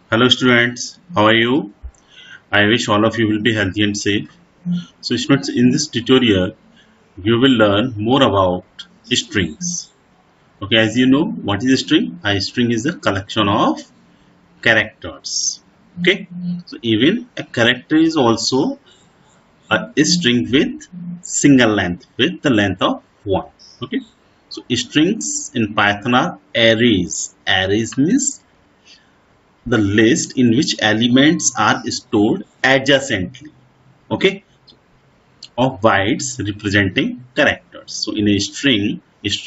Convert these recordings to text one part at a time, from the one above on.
Hello students, how are you? I wish all of you will be healthy and safe. So students, in this tutorial, you will learn more about strings. Okay, as you know, what is a string? A string is a collection of characters. Okay, so even a character is also a string with single length, with the length of 1. Okay, so strings in Python are arrays. Arrays means the list in which elements are stored adjacently, okay, of bytes representing characters. So in a string is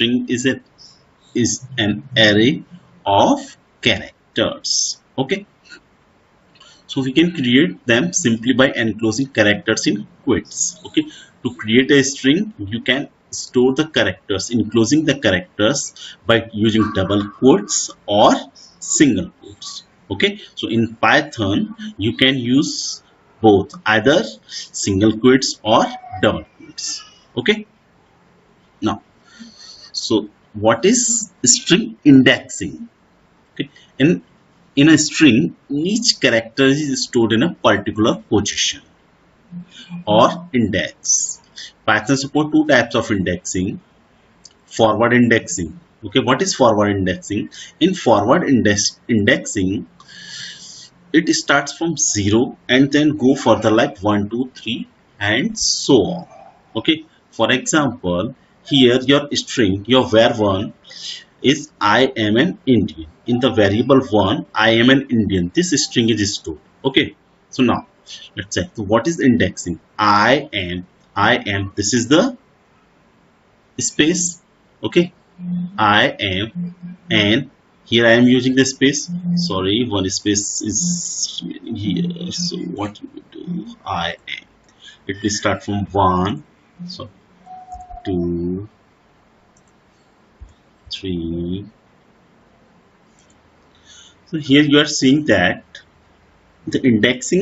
an array of characters. Okay, so we can create them simply by enclosing characters in quotes. Okay, to create a string you can store the characters, enclosing the characters by using double quotes or single quotes. Okay, so in Python you can use both, either single quotes or double quotes. Okay, now, so what is string indexing? Okay, in a string each character is stored in a particular position or index. Python support two types of indexing. Forward indexing. Okay, what is forward indexing? In indexing, it starts from 0 and then go further like 1, 2, 3 and so on. Okay, for example, here your string, your var1 is I am an Indian. In the variable 1, I am an Indian. This string is stored. Okay, so now let's check. So what is indexing? I am. This is the space. Okay, I am, and here I am using the space. Sorry, one space is here. So what we do? I am. It will start from 1. So 2, 3. So here you are seeing that the index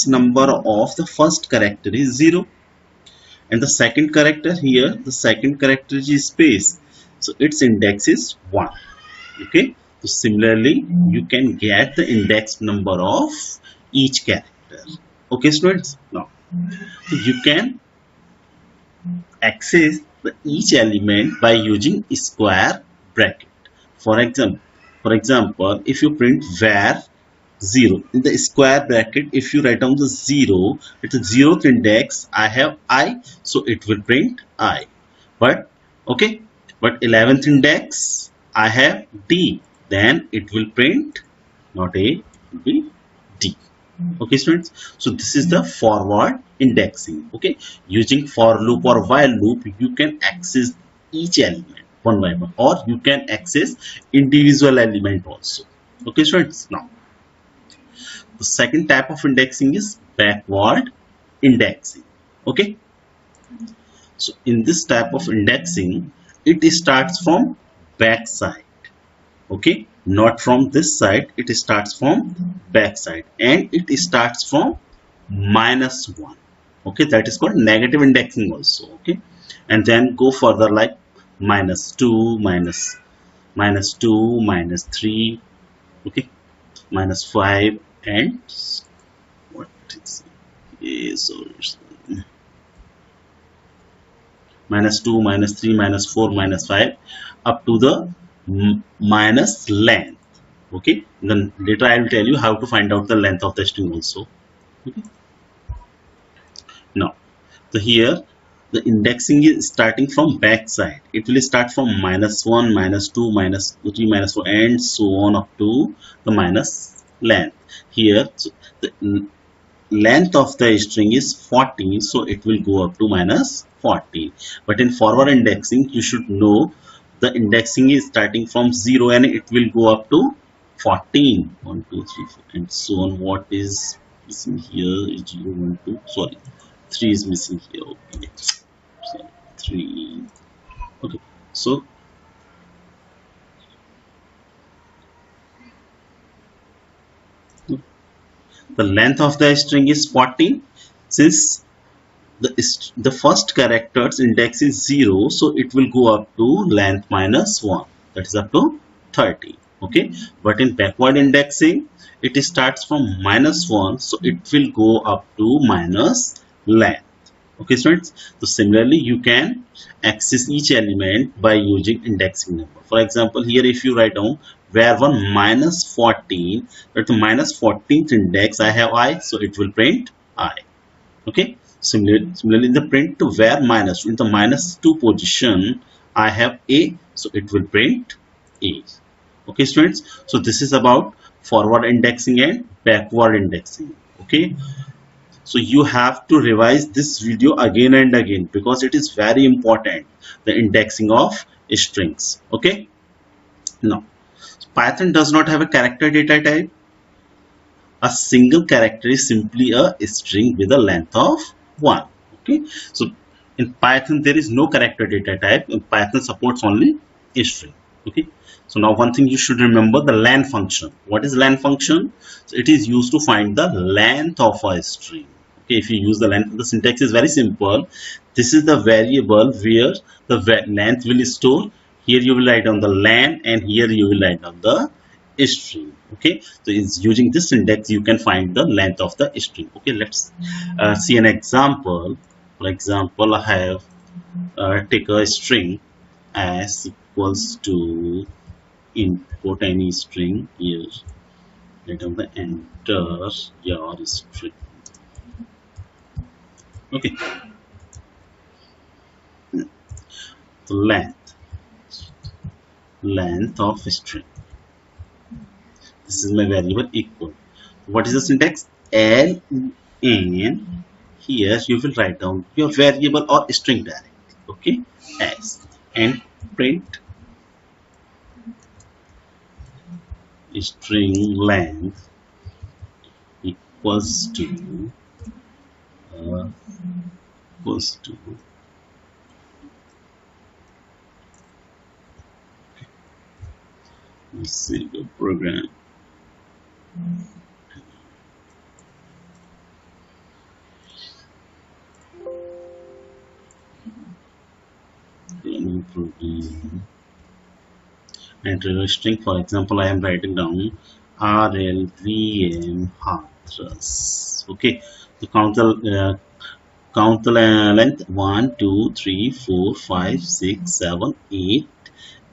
number of the first character is 0, and the second character, here the second character is space, so its index is 1. Okay, so similarly you can get the index number of each character. Okay students, now so you can access each element by using square bracket. For example, if you print var 0 in the square bracket, if you write down the 0, it's a 0th index, I have I, so it will print I. But okay, but 11th index I have D, then it will print not A, it will be D. Okay students, so this is the forward indexing. Okay, using for loop or while loop you can access each element one by one, or you can access individual element also. Okay students, now the second type of indexing is backward indexing. Okay, so in this type of indexing it starts from back side. Okay, not from this side, it starts from back side, and it starts from -1. Okay, that is called negative indexing also. Okay, and then go further like -2, -2, -3. Okay, -5, and what is sorry, -2, -3, -4, -5, up to the minus length. Okay, then later I will tell you how to find out the length of the string also. Okay, now so here the indexing is starting from back side. It will start from -1, -2, -3, -4 and so on up to the minus length. Here so the length of the string is 14, so it will go up to -14. But in forward indexing you should know the indexing is starting from 0 and it will go up to 14. 1, 2, 3, 4 and so on. What is missing here is 0, 1, 2, sorry, 3 is missing here. Okay, sorry, 3. Okay, so the length of the string is 14. Since the first character's index is 0, so it will go up to length -1, that is up to 30. Okay, but in backward indexing it starts from -1, so it will go up to minus length. Okay students, so similarly you can access each element by using indexing number. For example, here if you write down var1 -14, at the -14th index I have I, so it will print I. Okay, similarly in the print to var minus, in the -2 position I have A, so it will print A. Okay students, so this is about forward indexing and backward indexing. Okay, so you have to revise this video again and again because it is very important, the indexing of strings. Okay, now Python does not have a character data type. A single character is simply a string with a length of 1. Okay, so in Python there is no character data type. Python supports only a string. Okay, so now one thing you should remember, the len function. What is len function? So it is used to find the length of a string. Okay, if you use the length, the syntax is very simple. This is the variable where the length will store. Here you will write down the len and here you will write down the string. Okay, so it's using this syntax you can find the length of the string. Okay, let's see an example. For example, I have take a string as equals to input any string. Here write down the enter your string. Okay, the length of string. This is my variable equal. What is the syntax? L N. Here you will write down your variable or string directly. Okay, as and print string length equals to uh, equals to let's see the program. Running program. Enter a string. For example, I am writing down RLVM Hathras. Okay, so count the length 1, 2, 3, 4, 5, 6, 7, 8,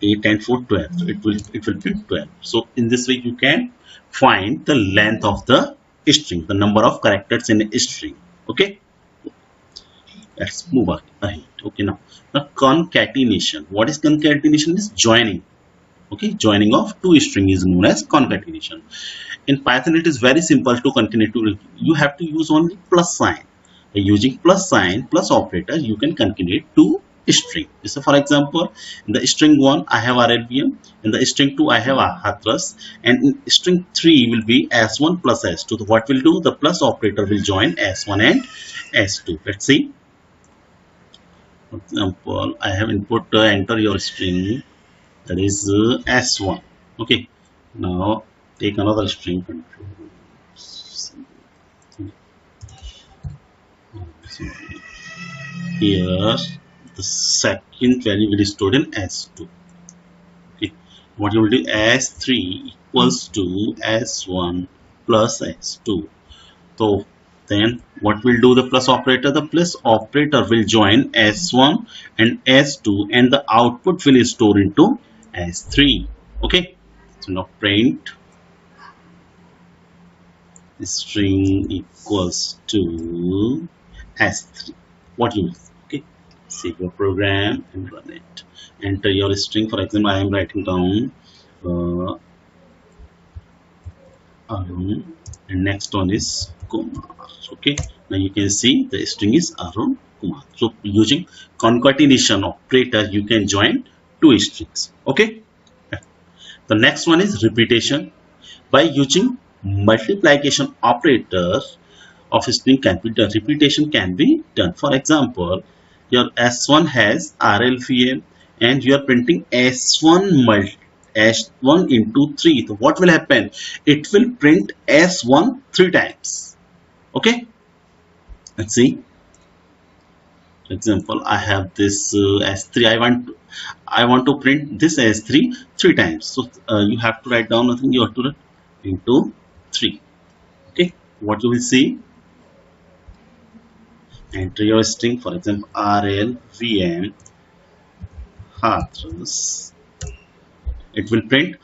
8 and 4, 12. So it will be 12. So in this way you can find the length of the string, the number of characters in a string. Okay, let's move on ahead. Okay, now the concatenation. What is concatenation? Is joining. Okay, joining of two strings is known as concatenation. In Python it is very simple to concatenate. You have to use only plus sign. By using plus sign plus operator you can concatenate two string. So for example, in the string 1 I have RLVM, in the string 2 I have Hathras, and in string 3 will be S1 plus S2. So what will do? The plus operator will join S1 and S2. Let's see. For example, I have input enter your string, that is S1. Okay, now take another string control. Here the second value will be stored in S2. Okay, what you will do, S3 equals to S1 plus S2. So then what will do the plus operator? The plus operator will join S1 and S2 and the output will store into S3. Okay, so now print string equals to S3. What you will? Okay, save your program and run it. Enter your string. For example, I am writing down Arun, and next one is Kumar. Okay, now you can see the string is Arun Kumar. So using concatenation operator you can join two strings. Okay, the next one is repetition. By using multiplication operator of string can be done, repetition can be done. For example, your S1 has RLVM and you are printing S1 into 3. So what will happen? It will print S1 3 times. Okay, let's see. For example, I have this S3. I want to print this S3 3 times. So you have to write down nothing. You have to write into 3. Okay, what you will see, enter your string, for example RLVM Hathras. It will print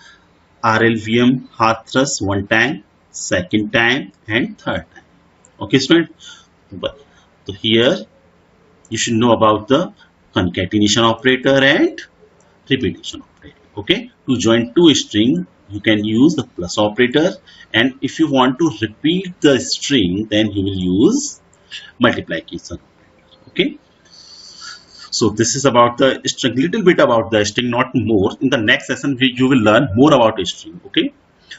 RLVM Hathras one time, second time, and third time. Okay, student. But so here you should know about the concatenation operator and repetition operator. Okay, to join two string you can use the plus operator, and if you want to repeat the string then you will use multiplication operator. Okay, so this is about the string, little bit about the string, not more. In the next session you will learn more about a string. Okay,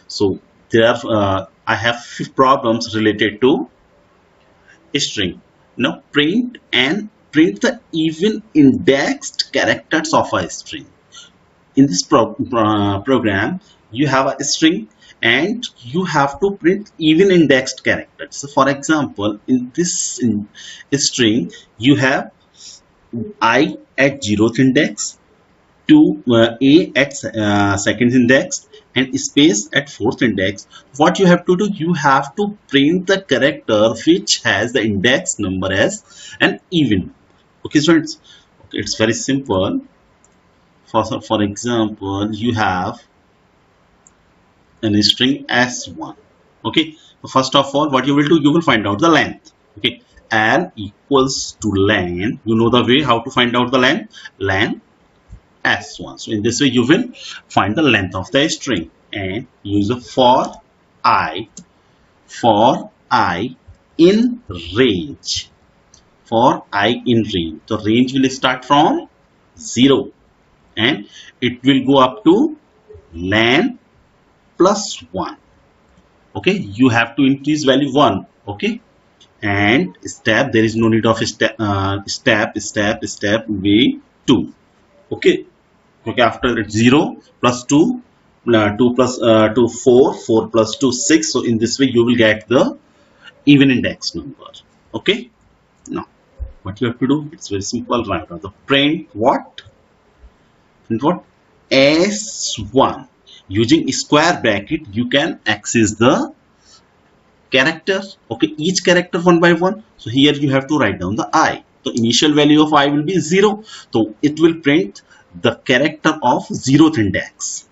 so there are I have few problems related to string. Now print the even indexed characters of a string. In this program you have a string and you have to print even indexed characters. So for example, in this string you have I at 0th index, to A at second index, and space at 4th index. What you have to do, you have to print the character which has the index number as an even. Okay, so it's very simple. For example, you have a string s1. Okay, so first of all, what you will do, you will find out the length. Okay, l equals to len. You know the way how to find out the length. Len s1. So in this way you will find the length of the string and use a for I in range. For I in range. The range will start from 0 and it will go up to len plus 1. Okay, you have to increase value 1. Okay, and step, there is no need of step way 2. Okay, after it's 0 plus 2, 2 plus 2 4, 4 plus 2 6. So in this way you will get the even index number. Okay, now what you have to do, it's very simple. Right now the print what s1. Using square bracket you can access the character. Okay, each character one by one. So here you have to write down the I. The initial value of I will be 0, so it will print the character of 0th index.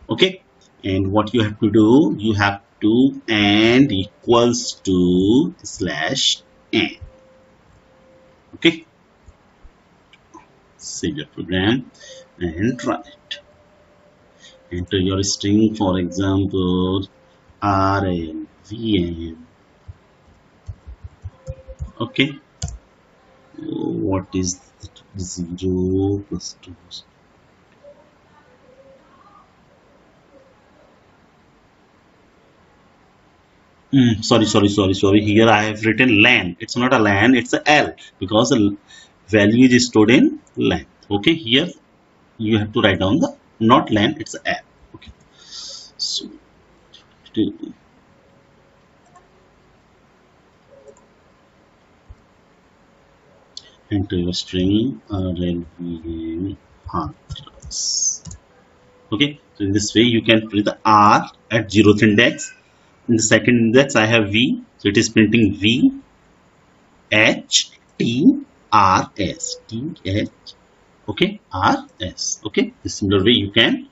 Okay, and what you have to do, you have to and equals to slash n. Okay, save your program and run it. Enter your string, for example RLVM. Okay, what is 0 plus 2? Sorry. Here I have written len. It's not a len, it's a L, because the value is stored in length. Okay, here you have to write down the not len, it's a L. Okay, so enter your string RLVM Hathras. Okay, so in this way you can print the R at 0th index. In the second index I have V, so it is printing V H T R S T H. Okay, R S. Okay, this similar way you can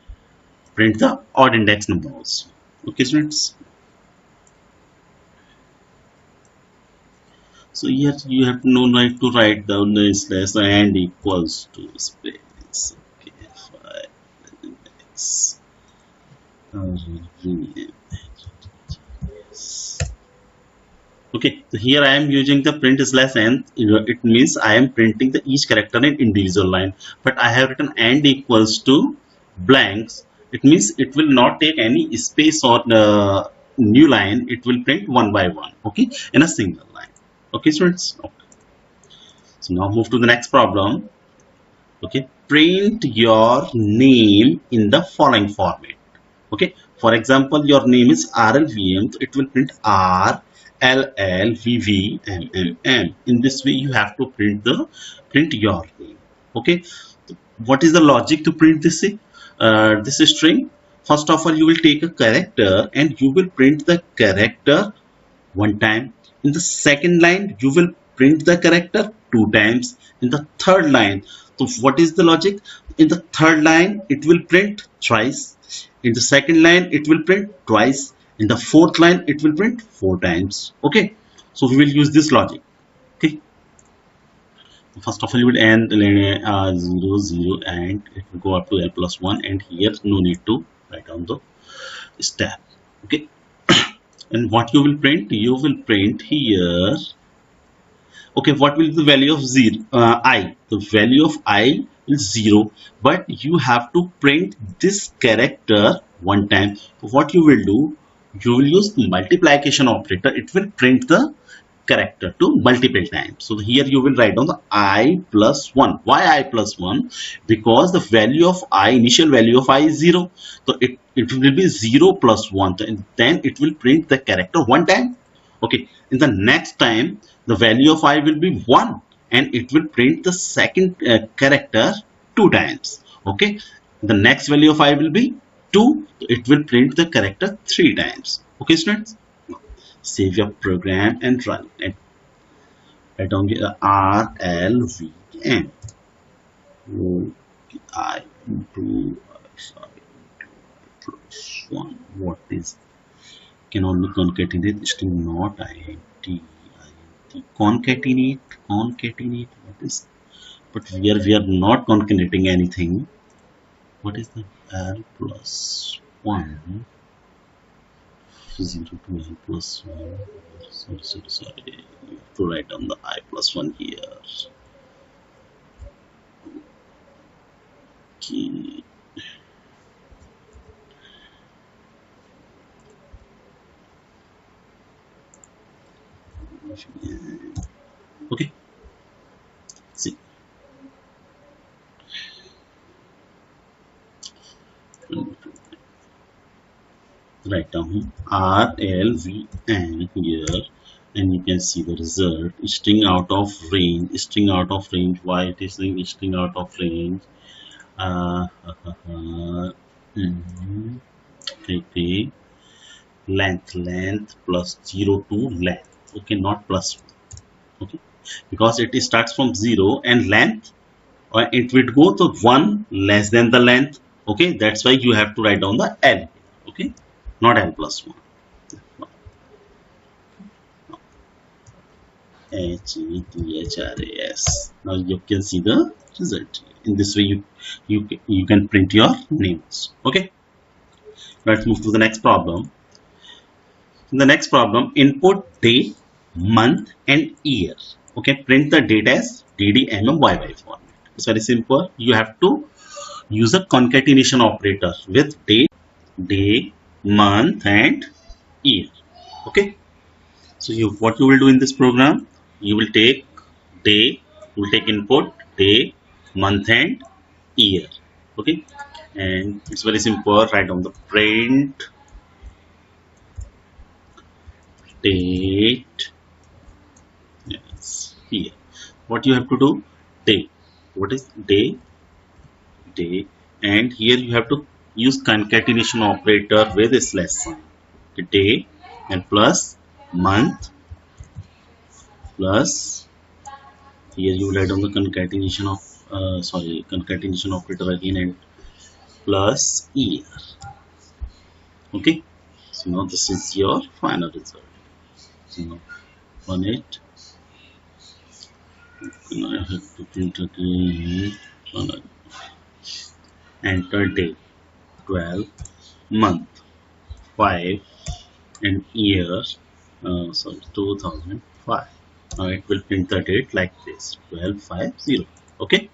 print the odd index number also. Okay, students. So here you have no right to write down the slash and equals to space. Okay, 5 index. Okay, so here I am using the print slash n. It means I am printing the each character in individual line, but I have written and equals to blanks. It means it will not take any space or new line. It will print one by one. Okay, in a single line. Okay, students. Okay. So now move to the next problem. Okay, print your name in the following format. Okay, for example, your name is RLVM, so it will print R L L V V M M M. In this way, you have to print your name. Okay, so what is the logic to print this string? First of all, you will take a character and you will print the character one time. In the second line, you will print the character two times. In the third line, so what is the logic? In the third line, it will print thrice. In the second line, it will print twice. In the fourth line, it will print four times. Okay, so we will use this logic. Okay, first of all, you will end 0 0 and it will go up to L plus 1, and here no need to write down the step. Okay, and what you will print? You will print here. Okay, what will be the value of I? The value of I is 0, but you have to print this character one time. So what you will do? You will use multiplication operator. It will print the character to multiple times. So here you will write down the I plus 1. Why I plus 1? Because the value of I, initial value of I is 0. So it will be 0 plus 1, and then it will print the character one time. Okay, in the next time the value of I will be 1, and it will print the second character two times. Okay, the next value of I will be 2, it will print the character three times. Okay, students, save your program and run it. Write down the RLVM. I do plus 1. What is? Can only concatenate string, not int. Concatenate. What is? But we are not concatenating anything. What is the L plus 1? 0 to L plus 1. Sorry. You have to write down the I plus 1 here. Okay. Okay. See. Write down RLVN here, and you can see the result. String out of range. Why it is saying string out of range? Okay. Length plus 0 to length. Okay, not plus 1. Okay, because it starts from 0 and length, it will go to 1 less than the length. Okay, that's why you have to write down the L. Okay, not L plus 1. HETHRAS. Now you can see the result. In this way, you can print your names. Okay, let's move to the next problem. In the next problem, input day, month, and year. Okay, print the date as DDMMYY format. It's very simple. You have to use a concatenation operator with day, month, and year. Okay, so what you will do in this program? You will take day, you will take input day, month, and year. Okay, and it's very simple. Write down the print date. Yes, here. What you have to do? Day. What is day? Day, and here you have to use concatenation operator with a slash sign. Day and plus month plus, here you write down the concatenation of concatenation operator again, and plus year. Okay, so now this is your final result. So now run it. Now I have to print again. Enter day 12, month 5, and year 2005. Now it will print the date like this, 1250. Okay.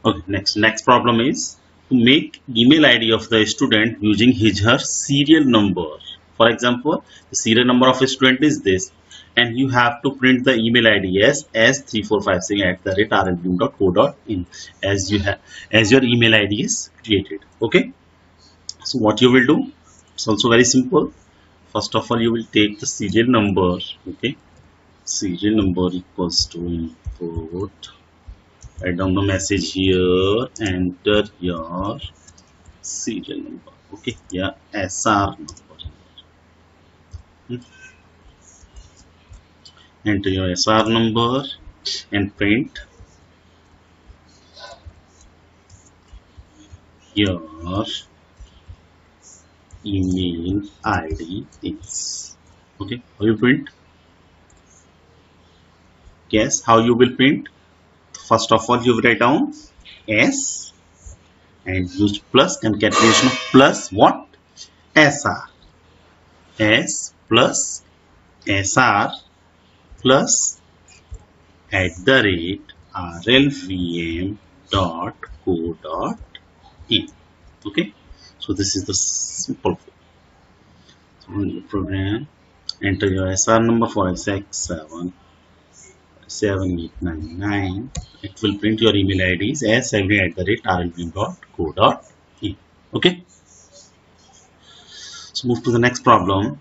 Okay. Next problem is to make email ID of the student using his/her serial number. For example, the serial number of a student is this, and you have to print the email ID as s3456@rlbm.co.in as your email ID is created. Okay. So what you will do? It's also very simple. First of all, you will take the serial number. Okay, serial number equals to input. Write down the message here. Enter your serial number. Okay, yeah, SR number. Hmm. Enter your SR number and print your email ID is. Okay, how you print? Guess how you will print? First of all, you write down S and use plus concatenation of plus what? SR. S plus SR plus at the rate rlvm dot co dot in. Okay, so this is the simple program. Enter your SR number for X77899. It will print your email IDs as every at the rate rlvm dot co dot in. Okay, so move to the next problem.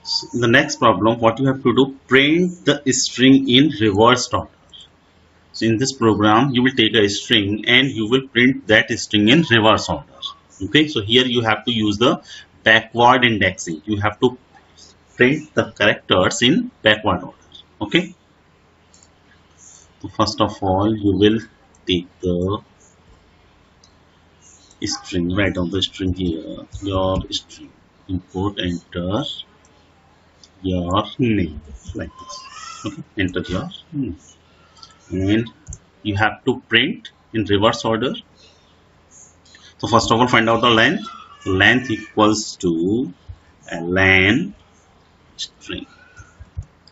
So in the next problem, what you have to do, print the string in reversed order. So in this program, you will take a string and you will print that string in reverse order. Okay, so here you have to use the backward indexing. You have to print the characters in backward order. Okay, so first of all, you will take the string, write down the string here, your string, import, enter your name like this. Okay, enter your name. And you have to print in reverse order. So first of all, find out the length. Length equals to a len string.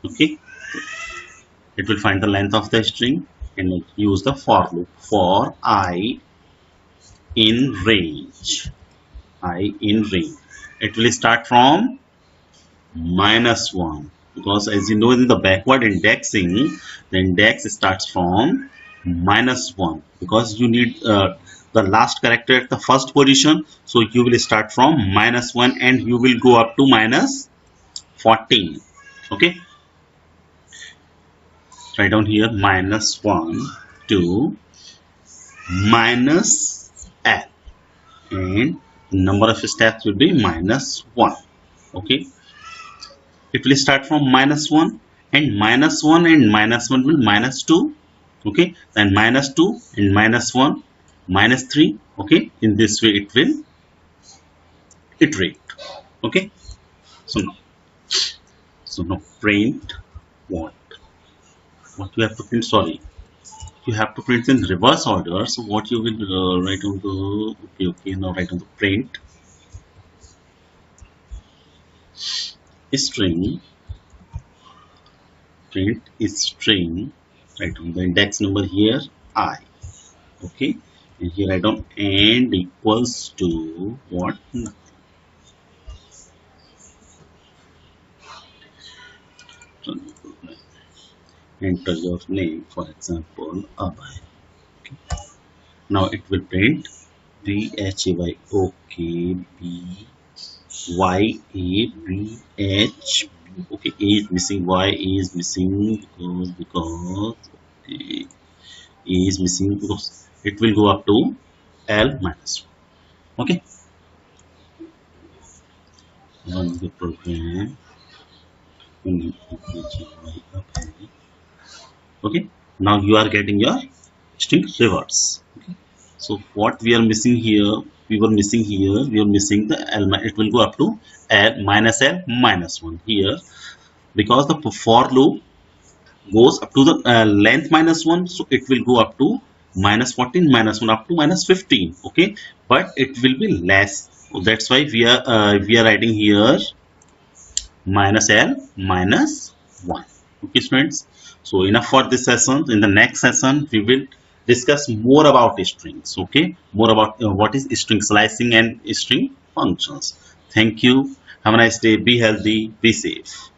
Okay, it will find the length of the string and use the for loop for I in range. I in range. It will start from -1 because as you know in the backward indexing, the index starts from -1 because you need the last character at the first position. So you will start from -1 and you will go up to -14. Okay, write down here -1 to -l and number of steps will be -1. Okay, it will start from -1 and -1 and -1 will -2. Okay, then -2 and -1 -3. Okay, in this way it will iterate. Okay, so now print what you have to print, sorry, you have to print in reverse order. So what you will write on the, okay, now write on the print string, print string, write on the index number here I. Okay, and here I don't and equals to what? Enter your name, for example Abhay. Okay. Now it will print BHAY. Okay, BYABH. Okay, A is missing, Y is missing because okay, A is missing because it will go up to L minus 1. Okay, run the program. Okay, now you are getting your string reverse. Okay, so what we are missing here, we were missing the L, it will go up to L minus 1 here because the for loop goes up to the length -1, so it will go up to -14 -1 up to -15. Okay, but it will be less, so that's why we are writing here -L-1. Okay students, so enough for this session. In the next session we will discuss more about strings. Okay, more about what is string slicing and string functions. Thank you, have a nice day, be healthy, be safe.